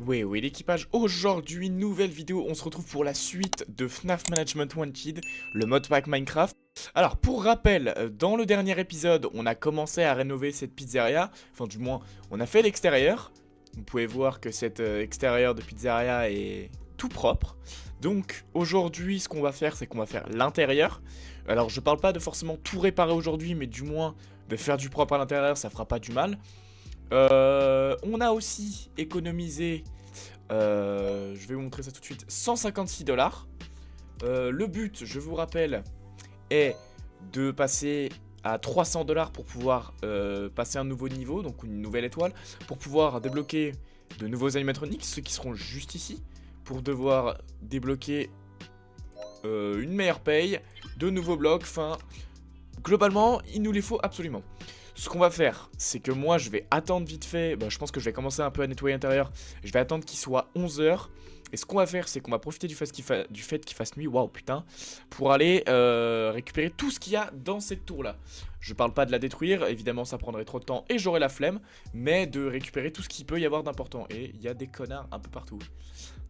Oui, l'équipage, aujourd'hui, nouvelle vidéo, on se retrouve pour la suite de FNAF Management Wanted, le mode pack Minecraft. Alors, pour rappel, dans le dernier épisode, on a commencé à rénover cette pizzeria, enfin du moins, on a fait l'extérieur. Vous pouvez voir que cet extérieur de pizzeria est tout propre. Donc, aujourd'hui, ce qu'on va faire, c'est qu'on va faire l'intérieur. Alors, je parle pas de forcément tout réparer aujourd'hui, mais du moins, de faire du propre à l'intérieur, ça fera pas du mal. On a aussi économisé, je vais vous montrer ça tout de suite, 156 $. Le but, je vous rappelle, est de passer à 300 $ pour pouvoir passer un nouveau niveau, donc une nouvelle étoile, pour pouvoir débloquer de nouveaux animatronics, ceux qui seront juste ici, pour devoir débloquer une meilleure paye, de nouveaux blocs, enfin, globalement, il nous les faut absolument. Ce qu'on va faire, c'est que moi je vais attendre vite fait, je pense que je vais commencer un peu à nettoyer l'intérieur, je vais attendre qu'il soit 11 h. Et ce qu'on va faire, c'est qu'on va profiter du fait qu'il fasse nuit, waouh putain, pour aller récupérer tout ce qu'il y a dans cette tour là. Je parle pas de la détruire, évidemment ça prendrait trop de temps et j'aurai la flemme, mais de récupérer tout ce qu'il peut y avoir d'important. Et il y a des connards un peu partout.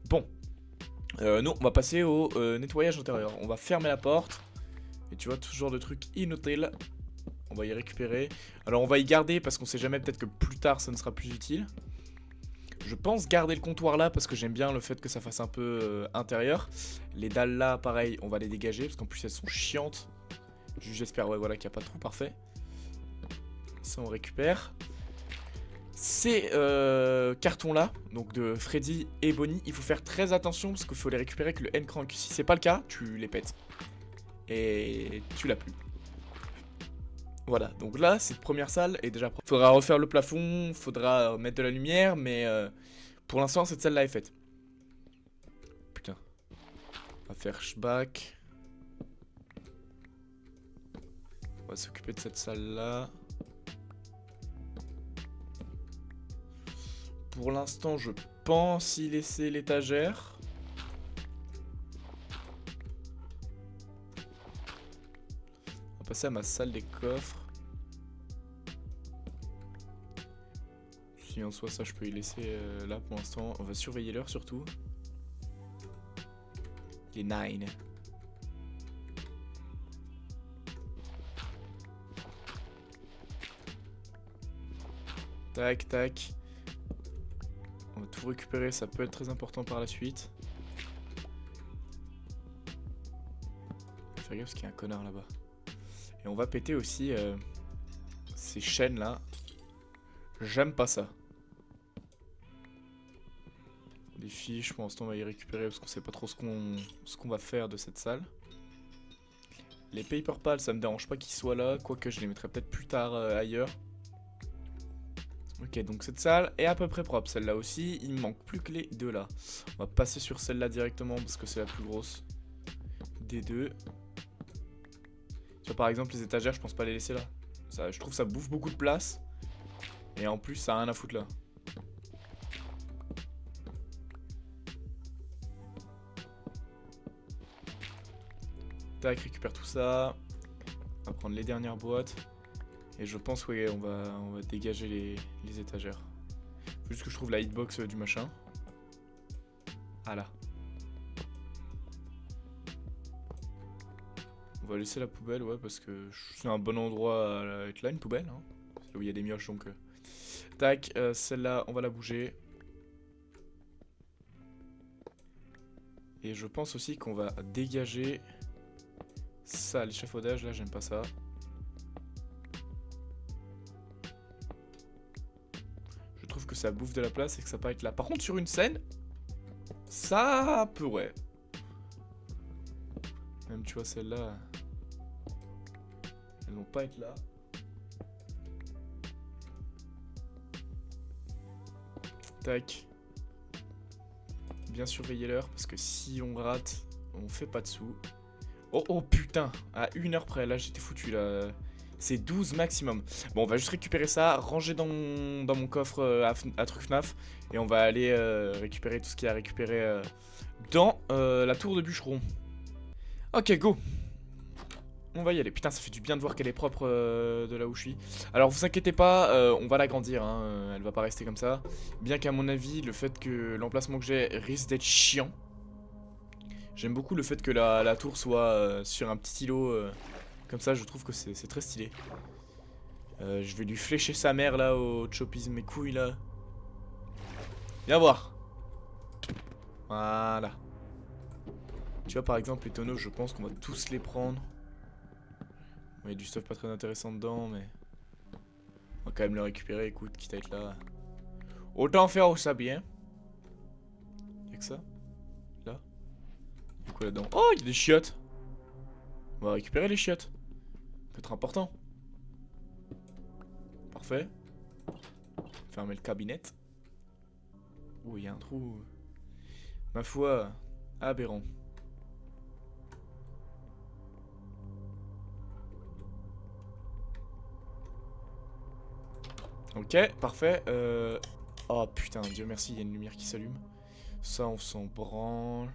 Bon, nous on va passer au nettoyage intérieur, on va fermer la porte. Et tu vois, tout ce genre de trucs inutiles. On va y récupérer. Alors on va y garder parce qu'on sait jamais, peut-être que plus tard ça ne sera plus utile. Je pense garder le comptoir là parce que j'aime bien le fait que ça fasse un peu intérieur. Les dalles là, pareil, on va les dégager parce qu'en plus elles sont chiantes. J'espère, ouais, voilà, qu'il n'y a pas de trou, parfait. Ça on récupère. Ces cartons là, donc de Freddy et Bonnie, il faut faire très attention parce qu'il faut les récupérer avec le N-Crank. Si c'est pas le cas, tu les pètes. Et tu l'as plus. Voilà, donc là, cette première salle est déjà propre. Faudra refaire le plafond, faudra mettre de la lumière, mais pour l'instant, cette salle-là est faite. Putain. On va faire shback. On va s'occuper de cette salle-là. Pour l'instant, je pense y laisser l'étagère. On va passer à ma salle des coffres. Si en soi ça je peux y laisser là pour l'instant. On va surveiller l'heure surtout. Il est 9. Tac tac. On va tout récupérer, ça peut être très important par la suite. Fais gaffe parce qu'il y a un connard là-bas. Et on va péter aussi ces chaînes là. J'aime pas ça. Les fiches, pour l'instant on va y récupérer parce qu'on sait pas trop ce qu'on va faire de cette salle. Les paper pals, ça me dérange pas qu'ils soient là, quoique je les mettrai peut-être plus tard ailleurs. Ok, donc cette salle est à peu près propre, celle-là aussi. Il me manque plus que les deux là. On va passer sur celle-là directement parce que c'est la plus grosse des deux. Tu vois, par exemple, les étagères, je pense pas les laisser là. Ça, je trouve que ça bouffe beaucoup de place. Et en plus, ça a rien à foutre là. Tac, récupère tout ça. On va prendre les dernières boîtes. Et je pense, ouais, on va dégager les étagères. Faut juste que je trouve la hitbox du machin. Ah là. On va laisser la poubelle, ouais, parce que c'est un bon endroit à être là, une poubelle. Hein. C'est là où il y a des mioches, donc... Tac, celle-là, on va la bouger. Et je pense aussi qu'on va dégager ça, l'échafaudage, là, j'aime pas ça. Je trouve que ça bouffe de la place et que ça peut être là. Par contre, sur une scène, ça pourrait. Même, tu vois, celle-là, elles vont pas être là. Tac. Bien surveiller l'heure, parce que si on rate, on fait pas de sous. Oh putain, à 1 heure près, là j'étais foutu là. C'est 12 maximum. Bon, on va juste récupérer ça, ranger dans mon coffre à truc FNAF. Et on va aller récupérer tout ce qu'il y a à récupérer dans la tour de bûcheron. Ok, go. On va y aller. Putain, ça fait du bien de voir qu'elle est propre de là où je suis. Alors, vous inquiétez pas, on va l'agrandir. Hein. Elle va pas rester comme ça. Bien qu'à mon avis, le fait que l'emplacement que j'ai risque d'être chiant. J'aime beaucoup le fait que la tour soit sur un petit îlot. Comme ça, je trouve que c'est très stylé. Je vais lui flécher sa mère là au chopisme mes couilles là. Viens voir. Voilà. Tu vois par exemple les tonneaux, je pense qu'on va tous les prendre. Il y a du stuff pas très intéressant dedans, mais on va quand même le récupérer, écoute, quitte à être là. Autant faire où ça bien. Y'a que ça? Là? Y'a quoi là-dedans? Oh, il y a des chiottes! On va récupérer les chiottes. Peut être important. Parfait. Fermer le cabinet. Ouh, il y a un trou. Ma foi, aberrant. Ok, parfait. Oh putain, Dieu merci, il y a une lumière qui s'allume. Ça, on s'en branle.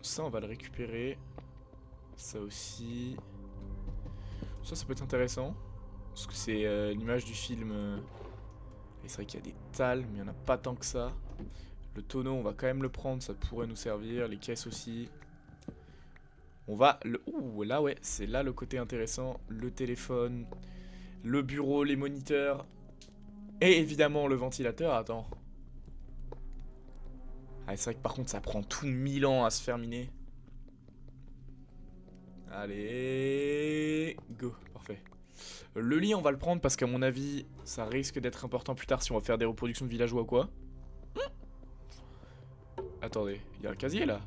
Ça, on va le récupérer. Ça aussi. Ça peut être intéressant. Parce que c'est l'image du film. Et c'est vrai qu'il y a des talles, mais il n'y en a pas tant que ça. Le tonneau, on va quand même le prendre, ça pourrait nous servir. Les caisses aussi. On va le... Ouh, là ouais, c'est là le côté intéressant. Le téléphone, le bureau, les moniteurs. Et évidemment le ventilateur, attends. Ah, c'est vrai que par contre ça prend tout 1000 ans à se terminer. Allez, go, parfait. Le lit on va le prendre parce qu'à mon avis ça risque d'être important plus tard si on va faire des reproductions de villageois ou quoi. Attendez, il y a un casier là.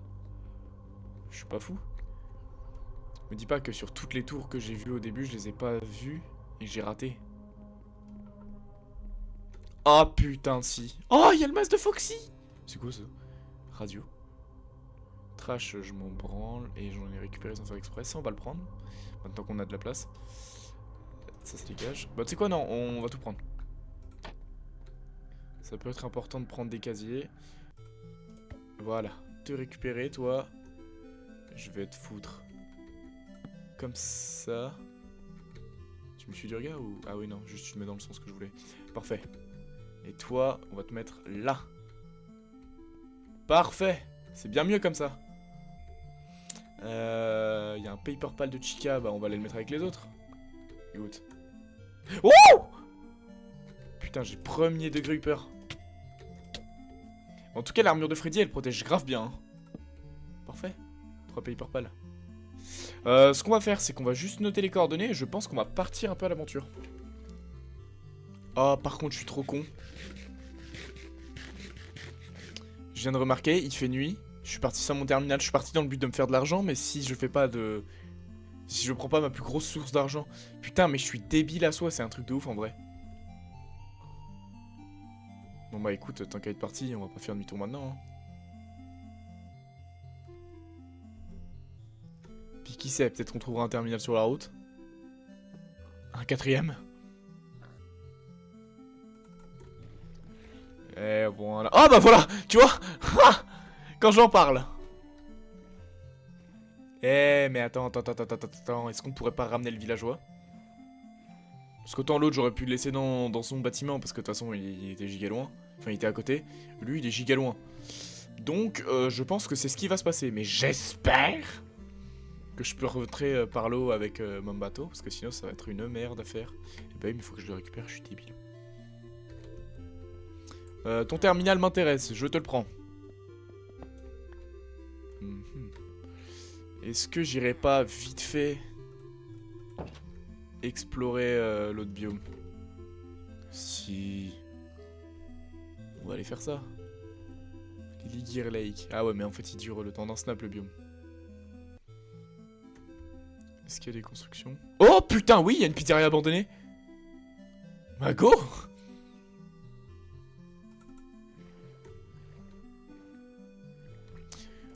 Je suis pas fou. Me dis pas que sur toutes les tours que j'ai vues au début je les ai pas vues et que j'ai raté. Oh putain si. Oh il y a le masque de Foxy. C'est quoi ça? Radio. Trash, je m'en branle et j'en ai récupéré sans faire exprès. Ça, on va le prendre. Maintenant qu'on a de la place. Ça se dégage. Bah, tu sais quoi, non, on va tout prendre. Ça peut être important de prendre des casiers. Voilà. Te récupérer, toi. Je vais te foutre. Comme ça. Tu me suis du regard ou... Ah oui, non, juste tu te mets dans le sens que je voulais. Parfait. Et toi, on va te mettre là. Parfait. C'est bien mieux comme ça. Il y a un paper pal de Chica, bah on va aller le mettre avec les autres. Écoute. Oh! Putain, j'ai premier degré eu peur. En tout cas, l'armure de Freddy, elle protège grave bien. Hein. Parfait. 3 paper pal. Ce qu'on va faire, c'est qu'on va juste noter les coordonnées et je pense qu'on va partir un peu à l'aventure. Oh, par contre, je suis trop con. Je viens de remarquer, il fait nuit. Je suis parti sans mon terminal, je suis parti dans le but de me faire de l'argent, mais si je fais pas de... Si je prends pas ma plus grosse source d'argent... Putain, mais je suis débile à soi, c'est un truc de ouf en vrai. Bon bah écoute, tant qu'à être parti, on va pas faire demi-tour maintenant. Hein. Puis qui sait, peut-être qu'on trouvera un terminal sur la route. Un quatrième. Et voilà. Oh bah voilà, tu vois. Quand j'en parle. Eh mais attends, est-ce qu'on pourrait pas ramener le villageois? Parce qu'autant l'autre j'aurais pu le laisser dans son bâtiment parce que de toute façon il était giga loin. Enfin il était à côté. Lui il est giga loin. Donc je pense que c'est ce qui va se passer. Mais j'espère que je peux rentrer par l'eau avec mon bateau. Parce que sinon ça va être une merde à faire. Et bah oui mais il faut que je le récupère, je suis débile. Ton terminal m'intéresse, je te le prends. Est-ce que j'irai pas vite fait explorer l'autre biome? Si... On va aller faire ça. Ligir Lake. Ah ouais mais en fait il dure le temps d'un snap le biome. Est-ce qu'il y a des constructions? Oh putain oui, il y a une pizzeria abandonnée. Bah go.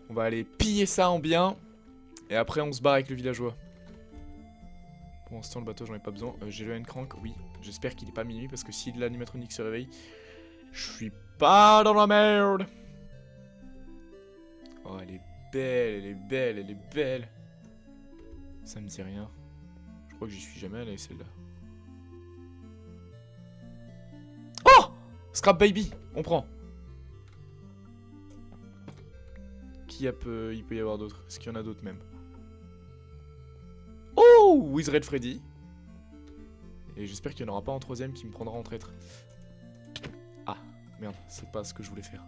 On va aller piller ça en bien. Et après on se barre avec le villageois. Pour l'instant le bateau j'en ai pas besoin. J'ai le N-Crank, oui. J'espère qu'il est pas minuit parce que si l'animatronique se réveille, je suis pas dans la merde. Oh elle est belle, elle est belle, elle est belle. Ça me dit rien. Je crois que j'y suis jamais allé, celle-là. Oh! Scrap Baby, on prend. Il peut y avoir d'autres? Est-ce qu'il y en a d'autres même? Oh! With Red Freddy. Et j'espère qu'il n'y en aura pas un troisième qui me prendra en traître. Ah, merde, c'est pas ce que je voulais faire.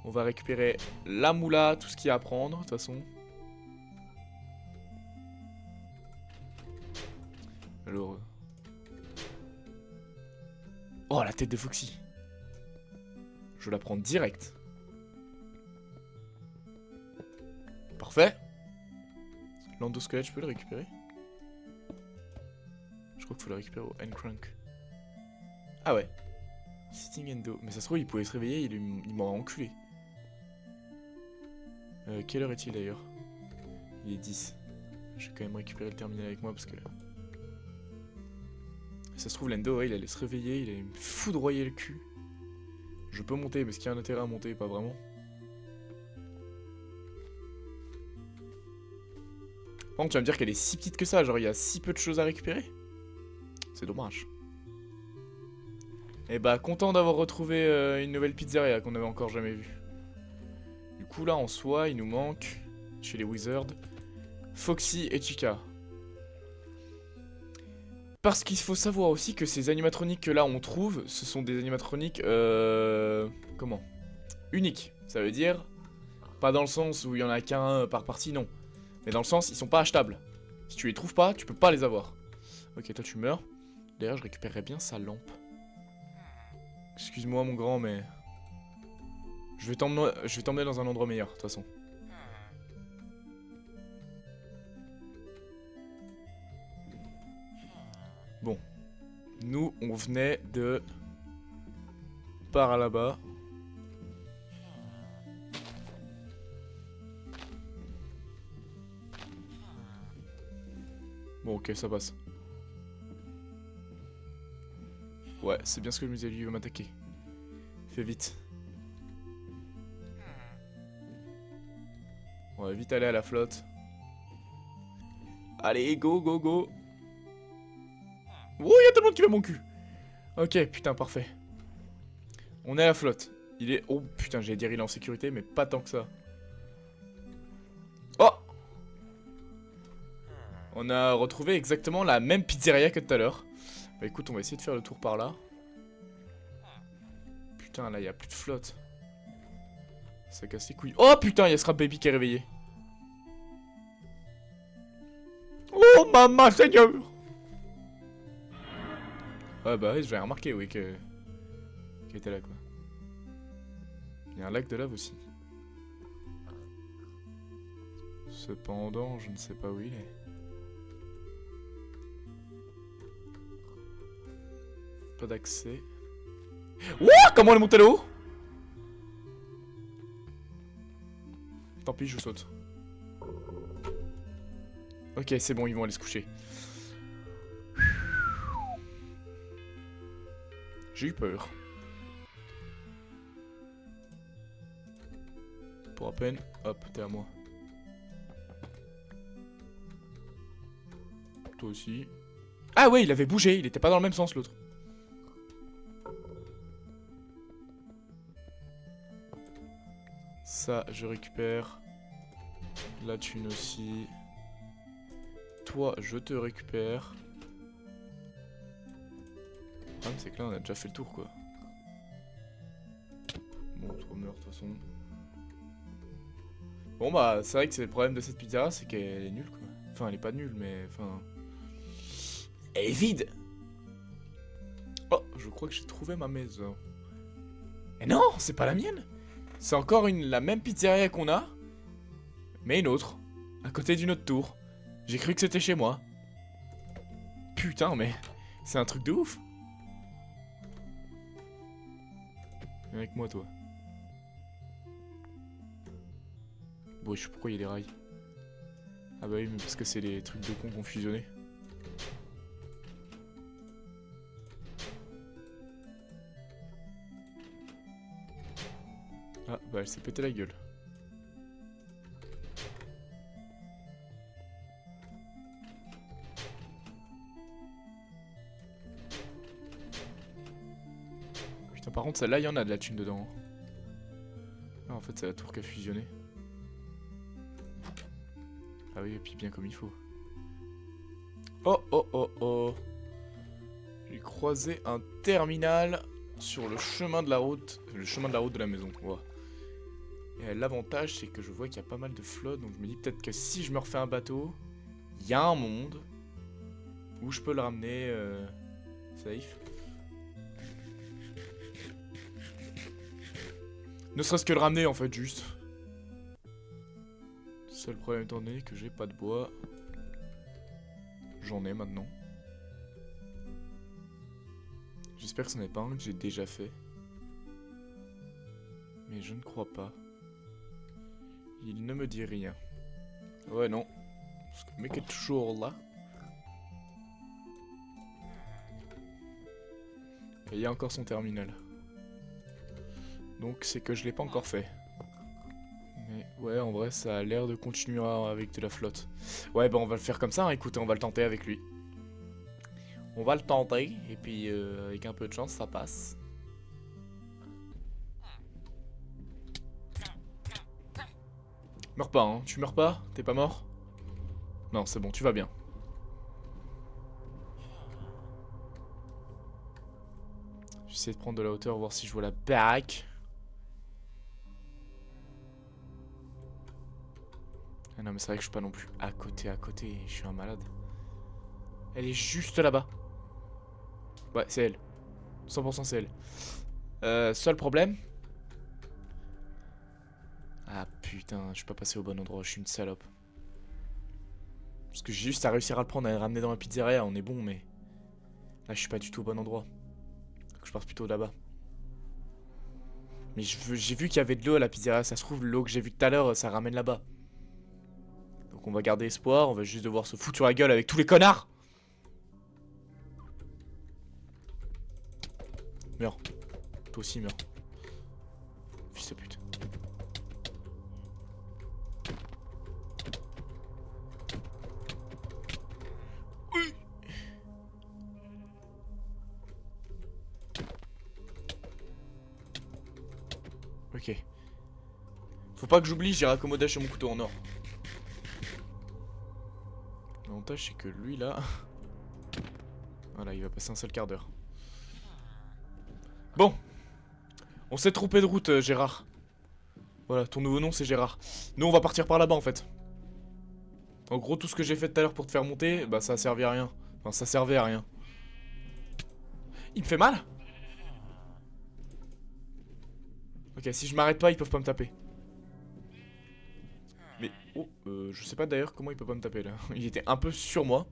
On va récupérer la moula, tout ce qu'il y a à prendre, de toute façon. Alors... Oh, la tête de Foxy. Je la prends direct. Parfait. L'endosquelette, je peux le récupérer? Je crois qu'il faut le récupérer au N-Crunk. Ah ouais. Sitting Endo. Mais ça se trouve, il pouvait se réveiller, il m'aurait enculé. Quelle heure est-il d'ailleurs? Il est 10. Je vais quand même récupérer le terminal avec moi parce que... Ça se trouve, l'Endo, ouais, il allait se réveiller, il allait me foudroyer le cul. Je peux monter, mais est-ce qu'il y a un intérêt à monter? Pas vraiment. Par contre, tu vas me dire qu'elle est si petite que ça, genre il y a si peu de choses à récupérer? C'est dommage. Et bah, content d'avoir retrouvé une nouvelle pizzeria qu'on avait encore jamais vue. Du coup, là, en soi, il nous manque, chez les Wizards, Foxy et Chica. Parce qu'il faut savoir aussi que ces animatroniques que là on trouve, ce sont des animatroniques, comment? Uniques. Ça veut dire, pas dans le sens où il y en a qu'un par partie, non. Mais dans le sens, ils sont pas achetables. Si tu les trouves pas, tu peux pas les avoir. Ok, toi tu meurs. D'ailleurs, je récupérerais bien sa lampe. Excuse-moi mon grand, mais... Je vais t'emmener dans un endroit meilleur, de toute façon. Bon. Nous, on venait de... Par là-bas. Bon, ok, ça passe. Ouais, c'est bien ce que je me disais, lui, il veut m'attaquer. Fais vite. On va vite aller à la flotte. Allez, go, go, go. Oh, il y a tout le monde qui veut mon cul. Ok, putain, parfait. On est à la flotte. Il est... Oh, putain, j'allais dire il est en sécurité, mais pas tant que ça. Oh! On a retrouvé exactement la même pizzeria que tout à l'heure. Bah écoute, on va essayer de faire le tour par là. Putain, là, il n'y a plus de flotte. Ça casse les couilles. Oh, putain, il y a Scrap Baby qui est réveillé. Oh, maman, seigneur! Ah bah oui, j'avais remarqué, oui, qu'elle était là, quoi. Il y a un lac de lave aussi. Cependant, je ne sais pas où il est. Pas d'accès. Ouah, comment elle est montée là-haut? Tant pis, je saute. Ok, c'est bon, ils vont aller se coucher. J'ai eu peur. Pour à peine, hop, t'es à moi. Toi aussi. Ah ouais, il avait bougé, il était pas dans le même sens l'autre. Ça, je récupère. La thune aussi. Toi, je te récupère. Ah, mais c'est que là, on a déjà fait le tour, quoi. Bon, toi meurs, de toute façon. Bon, bah, c'est vrai que c'est le problème de cette pizzeria, c'est qu'elle est nulle, quoi. Enfin, elle est pas nulle, mais... Enfin... Elle est vide! Oh, je crois que j'ai trouvé ma maison. Mais non, c'est pas la mienne! C'est encore la même pizzeria qu'on a, mais une autre. À côté d'une autre tour. J'ai cru que c'était chez moi. Putain, mais... C'est un truc de ouf! Viens avec moi, toi. Bon, je sais pourquoi il y a des rails. Ah bah oui, mais parce que c'est les trucs de con qu'on fusionné. Ah bah elle s'est pété la gueule. par contre, celle-là, il y en a de la thune dedans. Ah, en fait, c'est la tour qui a fusionné. Ah oui, et puis bien comme il faut. Oh, oh, oh, oh. J'ai croisé un terminal sur le chemin de la route. Le chemin de la route de la maison. Ouais. Et l'avantage, c'est que je vois qu'il y a pas mal de flotte. Donc je me dis peut-être que si je me refais un bateau, il y a un monde où je peux le ramener safe. Ne serait-ce que le ramener en fait, juste. Seul problème étant donné que j'ai pas de bois. J'en ai maintenant. J'espère que ce n'est pas un que j'ai déjà fait. Mais je ne crois pas. Il ne me dit rien. Ouais, non. Parce que le mec est toujours là. Et il y a encore son terminal. Donc c'est que je l'ai pas encore fait. Mais ouais, en vrai, ça a l'air de continuer avec de la flotte. Ouais, bah on va le faire comme ça, hein. Écoutez, on va le tenter avec lui. On va le tenter, et puis avec un peu de chance, ça passe. Meurs pas, hein. Tu meurs pas? T'es pas mort? Non, c'est bon, tu vas bien. J'essaie de prendre de la hauteur, voir si je vois la baraque. Ah non, mais c'est vrai que je suis pas non plus à côté, je suis un malade. Elle est juste là-bas. Ouais, c'est elle. 100% c'est elle. Seul problème. Ah putain, je suis pas passé au bon endroit, je suis une salope. Parce que j'ai juste à réussir à le prendre, à le ramener dans la pizzeria, on est bon, mais... Là, je suis pas du tout au bon endroit. Donc je parte plutôt là-bas. Mais j'ai vu qu'il y avait de l'eau à la pizzeria, ça se trouve, l'eau que j'ai vue tout à l'heure, ça ramène là-bas. Donc on va garder espoir, on va juste devoir se foutre sur la gueule avec tous les connards. Meurs. Toi aussi, meurs. Fils de pute. Ok. Faut pas que j'oublie, j'ai raccommodé sur mon couteau en or. L'avantage c'est que lui là... Voilà, il va passer un seul quart d'heure. Bon. On s'est trompé de route, Gérard. Voilà, ton nouveau nom c'est Gérard. Nous on va partir par là-bas en fait. En gros, tout ce que j'ai fait tout à l'heure pour te faire monter, bah ça a servi à rien. Enfin, ça servait à rien. Il me fait mal? Ok, si je m'arrête pas, ils peuvent pas me taper. Mais, oh, je sais pas d'ailleurs comment il peut pas me taper là. Il était un peu sur moi.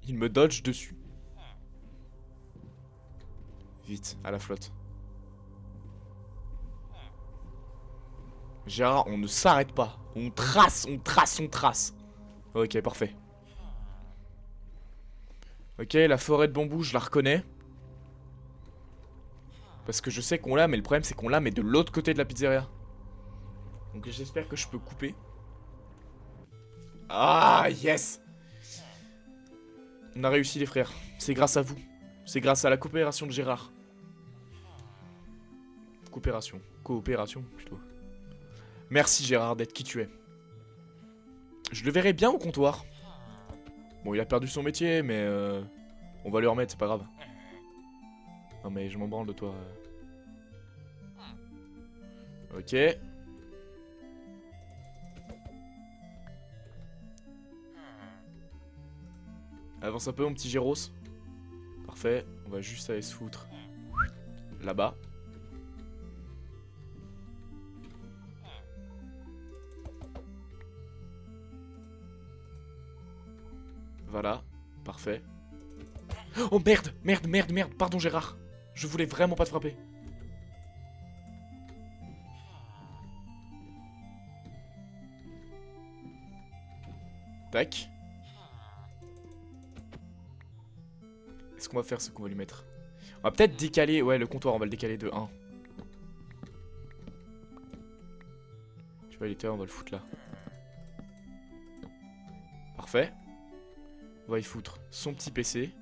Il me dodge dessus. Vite, à la flotte. Gérard, on ne s'arrête pas. On trace, on trace, on trace. Ok, parfait. Ok, la forêt de bambou, je la reconnais. Parce que je sais qu'on l'a, mais le problème c'est qu'on l'a, mais de l'autre côté de la pizzeria. Donc j'espère que je peux couper. Ah, yes! On a réussi les frères. C'est grâce à vous. C'est grâce à la coopération de Gérard. Coopération. Coopération, plutôt. Merci Gérard d'être qui tu es. Je le verrai bien au comptoir. Bon, il a perdu son métier, mais on va lui remettre, c'est pas grave. Non mais je m'en branle de toi. Ok. Avance un peu mon petit Géros. Parfait, on va juste aller se foutre là-bas. Voilà, parfait. Oh merde, merde, merde, merde, pardon Gérard. Je voulais vraiment pas te frapper. Tac. Est-ce qu'on va faire ce qu'on va lui mettre? On va peut-être décaler, ouais le comptoir on va le décaler de 1. Tu vois il était là, on va le foutre là. Parfait. On va y foutre son petit PC.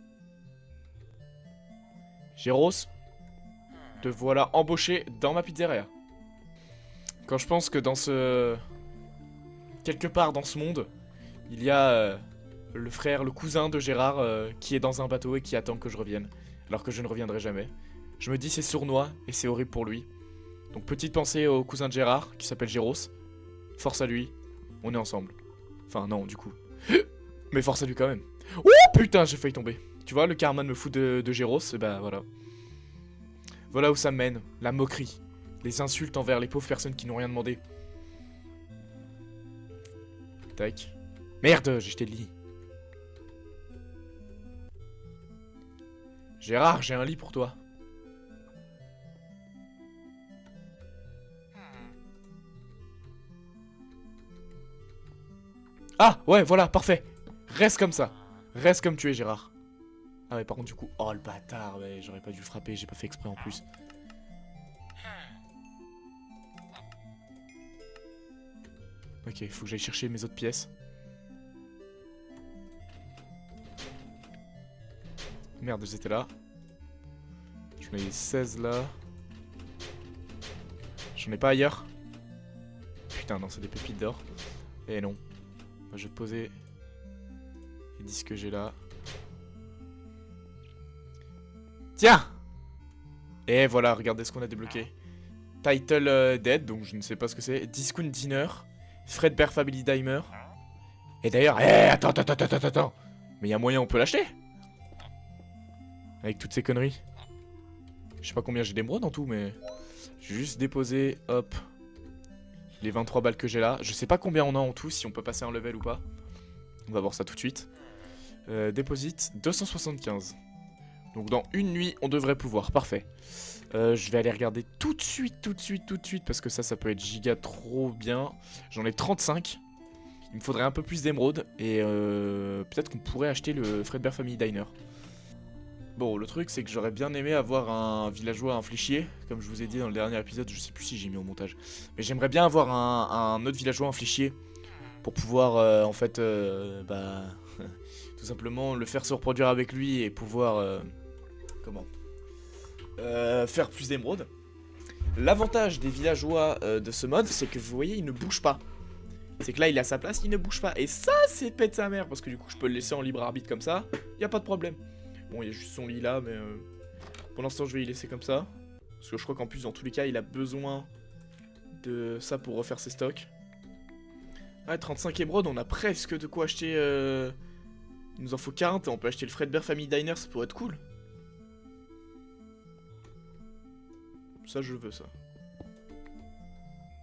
Géros. te voilà embauché dans ma pizzeria. Quand je pense que dans ce... quelque part dans ce monde, il y a le frère, le cousin de Gérard qui est dans un bateau et qui attend que je revienne. Alors que je ne reviendrai jamais. Je me dis c'est sournois et c'est horrible pour lui. Donc petite pensée au cousin de Gérard qui s'appelle Géros. Force à lui, on est ensemble. Enfin non du coup. Mais force à lui quand même. Oh putain j'ai failli tomber. Tu vois le karma me fout de Géros, et bah voilà. Voilà où ça mène, la moquerie. Les insultes envers les pauvres personnes qui n'ont rien demandé. Tac. Merde, j'ai jeté le lit. Gérard, j'ai un lit pour toi. Ah, ouais, voilà, parfait. Reste comme ça. Reste comme tu es, Gérard. Ah mais par contre du coup... Oh le bâtard, ouais, j'aurais pas dû le frapper, j'ai pas fait exprès en plus. Ok, faut que j'aille chercher mes autres pièces. Merde, elles étaient là. J'en ai 16 là. J'en ai pas ailleurs. Putain, non, c'est des pépites d'or. Et non. Je vais poser les disques que j'ai là. Tiens! Et voilà, regardez ce qu'on a débloqué. Title Dead, donc je ne sais pas ce que c'est. Discount Dinner. Fredbear Family Dimer. Et d'ailleurs, attends. Mais il y a moyen, on peut l'acheter. Avec toutes ces conneries. Je sais pas combien j'ai d'émeraudes en tout, mais... Je vais juste déposer, hop, les 23 balles que j'ai là. Je sais pas combien on a en tout, si on peut passer un level ou pas. On va voir ça tout de suite. Déposite 275. Donc dans une nuit, on devrait pouvoir. Parfait. Je vais aller regarder tout de suite, parce que ça peut être giga trop bien. J'en ai 35. Il me faudrait un peu plus d'émeraudes. Et peut-être qu'on pourrait acheter le Fredbear Family Diner. Bon, le truc, c'est que j'aurais bien aimé avoir un villageois, un fléchier. Comme je vous ai dit dans le dernier épisode, je sais plus si j'ai mis au montage. Mais j'aimerais bien avoir un autre villageois, un fléchier. Pour pouvoir, en fait, bah... tout simplement le faire se reproduire avec lui et pouvoir... comment faire plus d'émeraudes. L'avantage des villageois de ce mode, c'est que vous voyez, il ne bouge pas. C'est que là, il est à sa place, il ne bouge pas. Et ça, c'est pète sa mère, parce que du coup, je peux le laisser en libre arbitre comme ça. Y a pas de problème. Bon, il y a juste son lit là, mais pour l'instant, je vais y laisser comme ça. Parce que je crois qu'en plus, dans tous les cas, il a besoin de ça pour refaire ses stocks. Ouais, 35 émeraudes, on a presque de quoi acheter... Il nous en faut 40 et on peut acheter le Fredbear Family Diner, ça pourrait être cool. Ça, je veux, ça.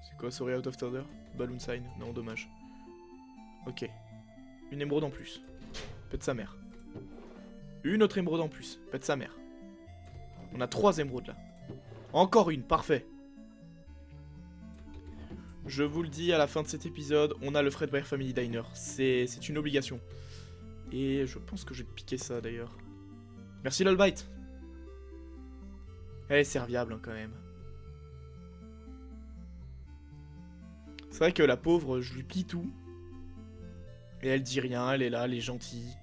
C'est quoi, sorry, out of order? Balloon sign? Non, dommage. Ok. Une émeraude en plus. Pète sa mère. Une autre émeraude en plus. Pète sa mère. On a 3 émeraudes, là. Encore une, parfait. Je vous le dis, à la fin de cet épisode, on a le Fredbear Family Diner. C'est une obligation. Et je pense que je vais piquer ça, d'ailleurs. Merci, Lolbite. Elle est serviable, hein, quand même. C'est vrai que la pauvre, je lui plie tout. Et elle dit rien, elle est là, elle est gentille.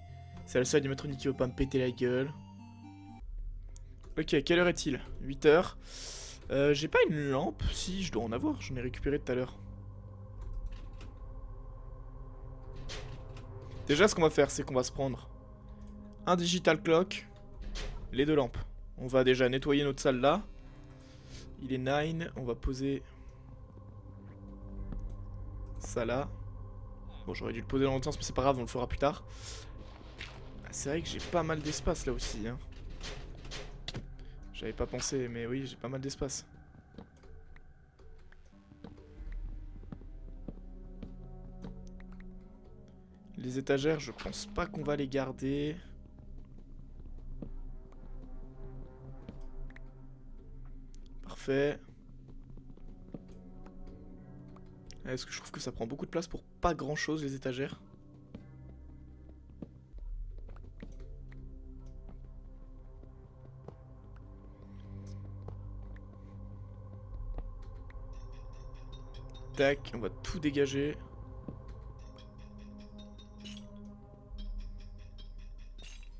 C'est la seule animatronique qui veut pas me péter la gueule. Ok, quelle heure est-il? 8 heures. J'ai pas une lampe? Si, je dois en avoir, j'en ai récupéré tout à l'heure. Déjà, ce qu'on va faire, c'est qu'on va se prendre un digital clock, les 2 lampes. On va déjà nettoyer notre salle là. Il est 9, on va poser ça là. Bon, j'aurais dû le poser dans l'autre sens, mais c'est pas grave, on le fera plus tard. C'est vrai que j'ai pas mal d'espace là aussi, hein. J'avais pas pensé, mais oui, j'ai pas mal d'espace. Les étagères, je pense pas qu'on va les garder. Parfait. Est-ce que je trouve que ça prend beaucoup de place pour pas grand chose, les étagères? Tac, on va tout dégager.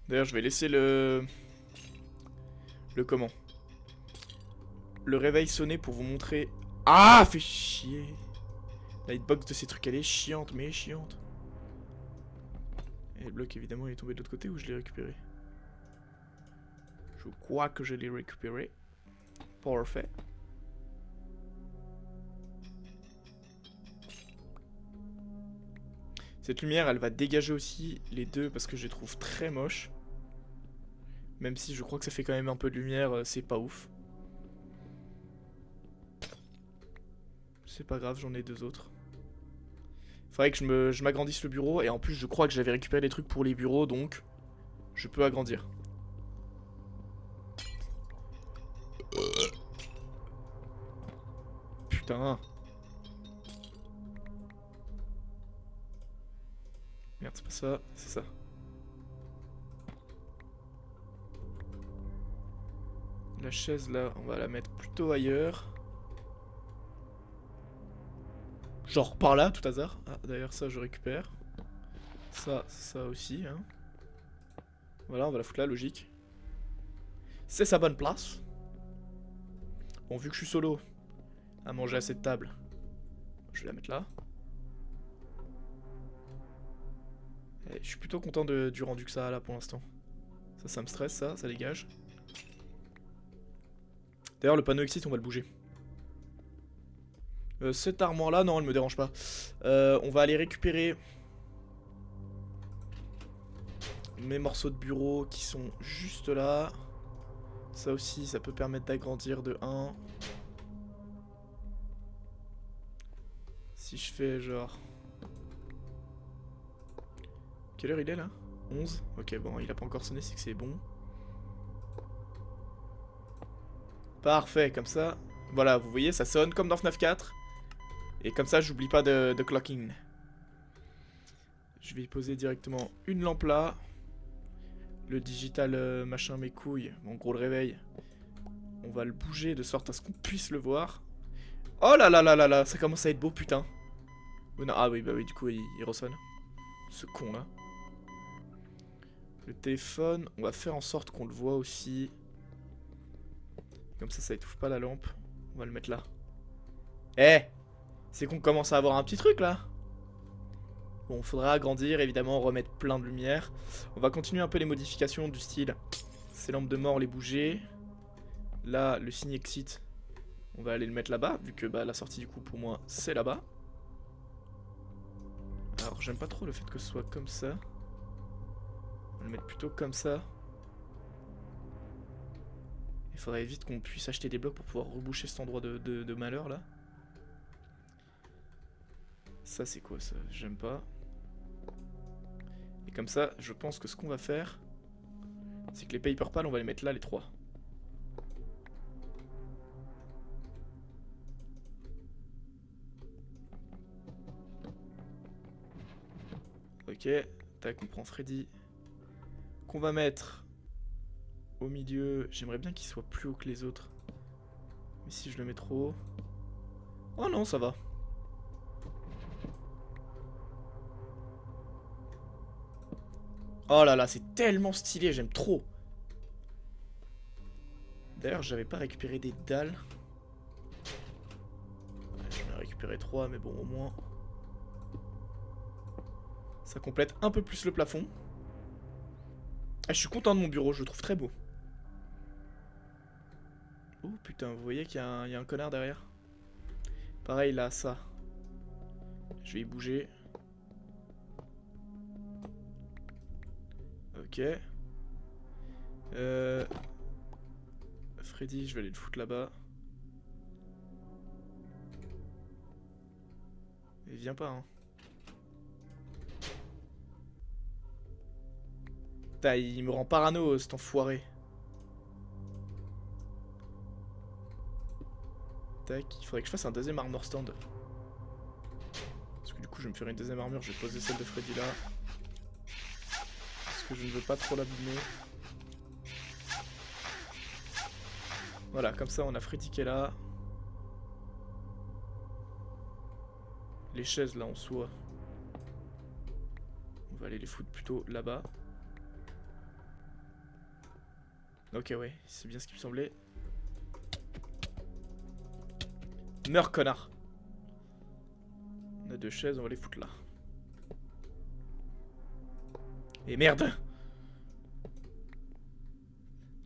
D'ailleurs, je vais laisser le comment? le réveil sonner pour vous montrer... Ah, fait chier. La hitbox de ces trucs, elle est chiante, mais chiante. Et le bloc, évidemment, il est tombé de l'autre côté ou je l'ai récupéré? Je crois que je l'ai récupéré. Parfait. Cette lumière, elle va dégager aussi les deux parce que je les trouve très moches. Même si je crois que ça fait quand même un peu de lumière, c'est pas ouf. C'est pas grave, j'en ai deux autres. Faudrait que je m'agrandisse le bureau. Et en plus, je crois que j'avais récupéré des trucs pour les bureaux, donc je peux agrandir. Putain. Merde, c'est pas ça, c'est ça. La chaise là, on va la mettre plutôt ailleurs. Genre par là, tout hasard. Ah, d'ailleurs, ça, je récupère. Ça aussi, hein. Voilà, on va la foutre là, logique. C'est sa bonne place. Bon, vu que je suis solo, à manger à cette table, je vais la mettre là. Et je suis plutôt content du rendu que ça a là pour l'instant. Ça me stresse, ça dégage. D'ailleurs, le panneau exit, on va le bouger. Cette armoire là, non, elle me dérange pas. On va aller récupérer mes morceaux de bureau qui sont juste là. Ça aussi, ça peut permettre d'agrandir de 1. Si je fais genre... Quelle heure il est là? 11. Ok, bon, il a pas encore sonné, c'est que c'est bon. Parfait, comme ça. Voilà, vous voyez, ça sonne comme dans FNAF 4. Et comme ça, j'oublie pas de clocking. Je vais y poser directement une lampe là. Le digital machin mes couilles. En gros, le réveil. On va le bouger de sorte à ce qu'on puisse le voir. Oh là là là là là, ça commence à être beau, putain. Oh non, ah oui, bah oui, du coup, il ressonne. Ce con là. Le téléphone, on va faire en sorte qu'on le voit aussi. Comme ça étouffe pas la lampe. On va le mettre là. Eh, c'est qu'on commence à avoir un petit truc là. Bon, faudra agrandir, évidemment, remettre plein de lumière. On va continuer un peu les modifications du style. Ces lampes de mort, les bouger. Là, le signe exit, on va aller le mettre là-bas, vu que bah, la sortie du coup pour moi c'est là-bas. Alors j'aime pas trop le fait que ce soit comme ça. On va le mettre plutôt comme ça. Il faudrait vite qu'on puisse acheter des blocs pour pouvoir reboucher cet endroit de malheur là. Ça c'est quoi ça? J'aime pas. Et comme ça, je pense que ce qu'on va faire, c'est que les paper pals, on va les mettre là les trois. Ok, tac, on prend Freddy. Qu'on va mettre au milieu. J'aimerais bien qu'il soit plus haut que les autres. Mais si je le mets trop haut... Oh non, ça va. Oh là là, c'est tellement stylé, j'aime trop. D'ailleurs, j'avais pas récupéré des dalles. Ouais, j'en ai récupéré 3, mais bon, au moins... Ça complète un peu plus le plafond. Ah, je suis content de mon bureau, je le trouve très beau. Oh putain, vous voyez qu'il y a un connard derrière. Pareil là, ça. Je vais y bouger. Ok. Freddy, je vais aller le foutre là-bas. Il vient pas, hein. Putain, il me rend parano, cet enfoiré. Tac, il faudrait que je fasse un deuxième armor stand. Parce que du coup, je vais me faire une deuxième armure, je vais poser celle de Freddy là. Parce que je ne veux pas trop l'abîmer. Voilà, comme ça, on a Freddy qui est là. Les chaises là en soi, on va aller les foutre plutôt là-bas. Ok, ouais, c'est bien ce qui me semblait. Meurs, connard. On a 2 chaises, on va les foutre là. Et merde.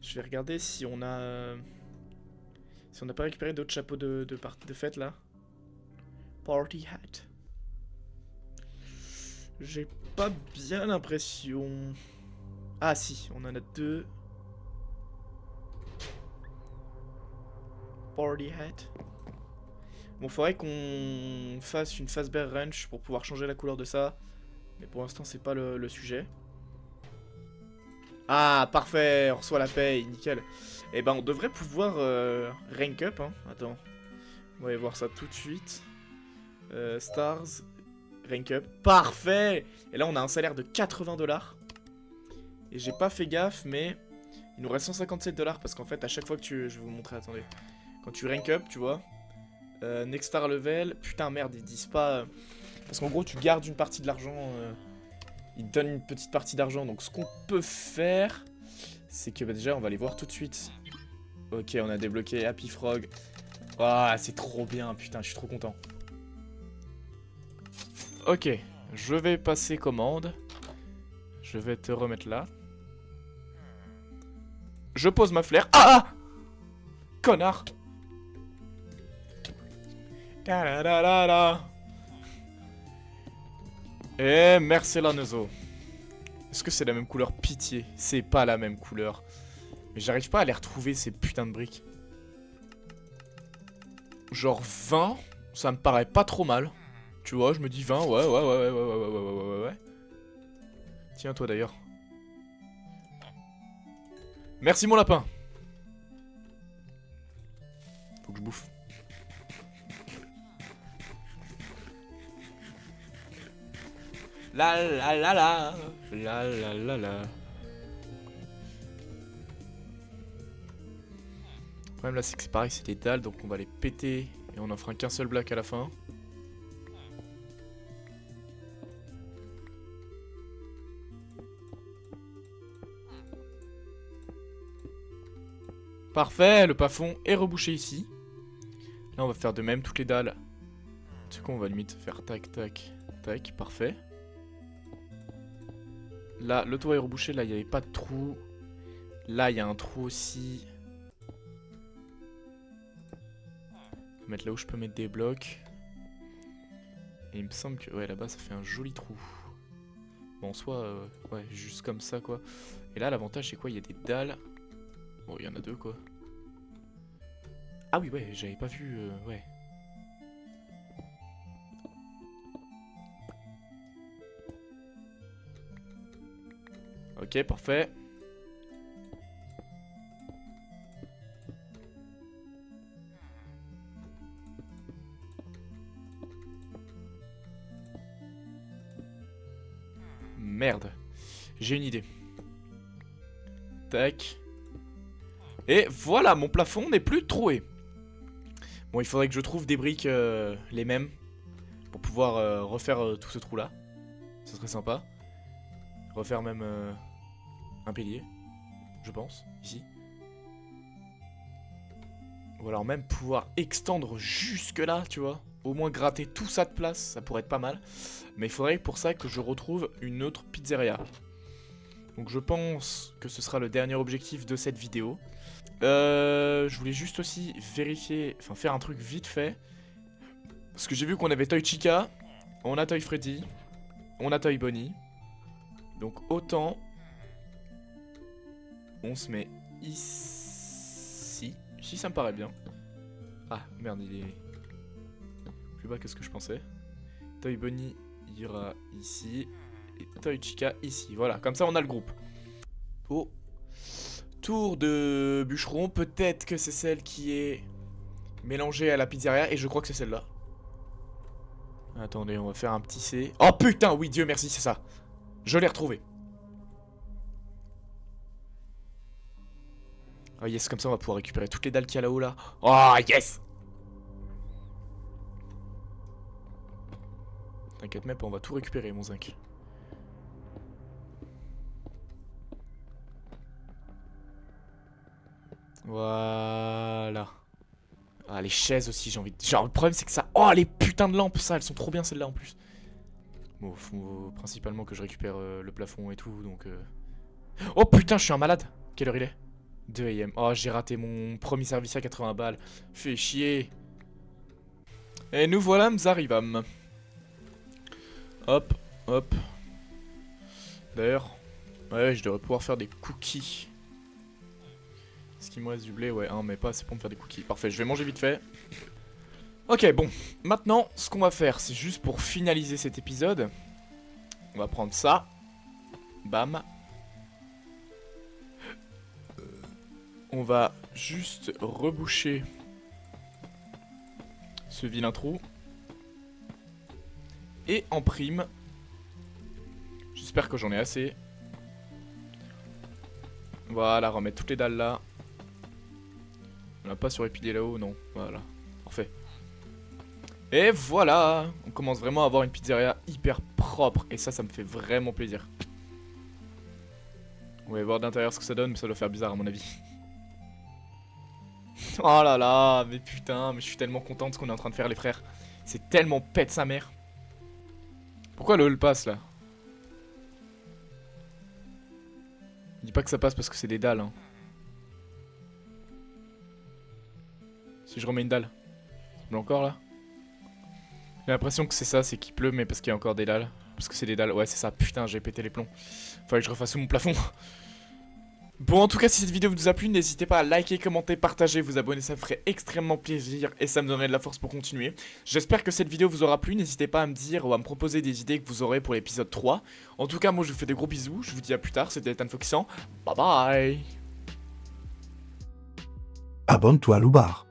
Je vais regarder si on a... Si on n'a pas récupéré d'autres chapeaux de fête là. Party hat. J'ai pas bien l'impression... Ah si, on en a 2. Party hat. Bon, faudrait qu'on fasse une Fazbear Wrench pour pouvoir changer la couleur de ça. Mais pour l'instant, c'est pas le sujet. Ah, parfait, on reçoit la paye, nickel. Et ben, on devrait pouvoir rank up, hein. Attends, on va aller voir ça tout de suite. Stars, rank up, parfait. Et là, on a un salaire de 80 $. Et j'ai pas fait gaffe, mais il nous reste 157 $ parce qu'en fait, à chaque fois que tu... Je vais vous montrer, attendez. Quand tu rank up, tu vois, next star level, putain, merde, ils disent pas... Parce qu'en gros, tu gardes une partie de l'argent... Il te donne une petite partie d'argent. Donc ce qu'on peut faire, c'est que bah, déjà on va aller voir tout de suite. Ok, on a débloqué Happy Frog. Ah, c'est trop bien, putain, je suis trop content. Ok, je vais passer commande. Je vais te remettre là. Je pose ma flair. Ah, connard. Da da da da da. Et merci la Nezo. Est-ce que c'est la même couleur? Pitié, c'est pas la même couleur. Mais j'arrive pas à les retrouver ces putains de briques. Genre 20, ça me paraît pas trop mal. Tu vois, je me dis 20, ouais. Tiens toi d'ailleurs. Merci mon lapin. Faut que je bouffe. La la la la. La la la la. Le problème là c'est que c'est pareil, c'est des dalles, donc on va les péter et on en fera qu'un seul bloc à la fin. Parfait, le plafond est rebouché ici. Là on va faire de même toutes les dalles. Tu sais quoi, on va limite faire tac tac tac, parfait. Là le toit est rebouché, là il n'y avait pas de trou. Là il y a un trou aussi. Je vais mettre là où je peux mettre des blocs. Et il me semble que ouais là-bas ça fait un joli trou. Bon soit ouais juste comme ça quoi. Et là l'avantage c'est quoi, il y a des dalles. Bon il y en a 2 quoi. Ah oui ouais j'avais pas vu ouais. Ok parfait. Merde. J'ai une idée. Tac. Et voilà, mon plafond n'est plus troué. Bon, il faudrait que je trouve des briques les mêmes pour pouvoir refaire tout ce trou là. Ce serait sympa. Refaire même un pilier, je pense, ici. Ou alors même pouvoir extendre jusque là, tu vois. Au moins gratter tout ça de place, ça pourrait être pas mal. Mais il faudrait pour ça que je retrouve une autre pizzeria. Donc je pense que ce sera le dernier objectif de cette vidéo. Je voulais juste aussi vérifier, enfin faire un truc vite fait. Parce que j'ai vu qu'on avait Toy Chica, on a Toy Freddy, on a Toy Bonnie. Donc autant on se met ici. Ici ça me paraît bien. Ah merde il est plus bas que ce que je pensais. Toy Bonnie ira ici. Et Toy Chica ici. Voilà, comme ça on a le groupe. Oh. Tour de bûcheron. Peut-être que c'est celle qui est mélangée à la pizzeria. Et je crois que c'est celle-là. Attendez, on va faire un petit C. Oh putain, oui, Dieu merci, c'est ça. Je l'ai retrouvé. Oh yes, comme ça on va pouvoir récupérer toutes les dalles qu'il y a là-haut là. Oh yes. T'inquiète même pas, on va tout récupérer mon zinc. Voilà. Ah, les chaises aussi, j'ai envie de... Genre, le problème, c'est que ça... Oh, les putains de lampes, ça, elles sont trop bien, celles-là, en plus. Bon, faut principalement que je récupère le plafond et tout, donc... Oh, putain, je suis un malade. Quelle heure il est? 2 AM. Oh, j'ai raté mon premier service à 80 balles. Fais chier. Et nous voilà, nous arrivâmes. Hop, hop. D'ailleurs, ouais, je devrais pouvoir faire des cookies. Est-ce qu'il me reste du blé? Ouais, hein, mais pas assez pour me faire des cookies. Parfait, je vais manger vite fait. Ok, bon. Maintenant, ce qu'on va faire, c'est juste pour finaliser cet épisode. On va prendre ça. Bam. On va juste reboucher ce vilain trou. Et en prime, j'espère que j'en ai assez. Voilà, remettre toutes les dalles là. On n'a pas surépilé là-haut, non. Voilà, parfait. Et voilà, on commence vraiment à avoir une pizzeria hyper propre. Et ça me fait vraiment plaisir. On va voir d'intérieur ce que ça donne, mais ça doit faire bizarre à mon avis. Oh là là, mais putain, mais je suis tellement content de ce qu'on est en train de faire les frères. C'est tellement pète sa mère. Pourquoi le hall passe là? Dis pas que ça passe parce que c'est des dalles hein. Si je remets une dalle. Ça pleut encore là? J'ai l'impression que c'est ça, c'est qu'il pleut mais parce qu'il y a encore des dalles. Parce que c'est des dalles, ouais c'est ça, putain j'ai pété les plombs. Fallait que je refasse mon plafond. Bon, en tout cas, si cette vidéo vous a plu, n'hésitez pas à liker, commenter, partager, vous abonner, ça me ferait extrêmement plaisir et ça me donnerait de la force pour continuer. J'espère que cette vidéo vous aura plu, n'hésitez pas à me dire ou à me proposer des idées que vous aurez pour l'épisode 3. En tout cas, moi je vous fais des gros bisous, je vous dis à plus tard, c'était Ethan Foxan, bye bye. Abonne-toi à Loubar.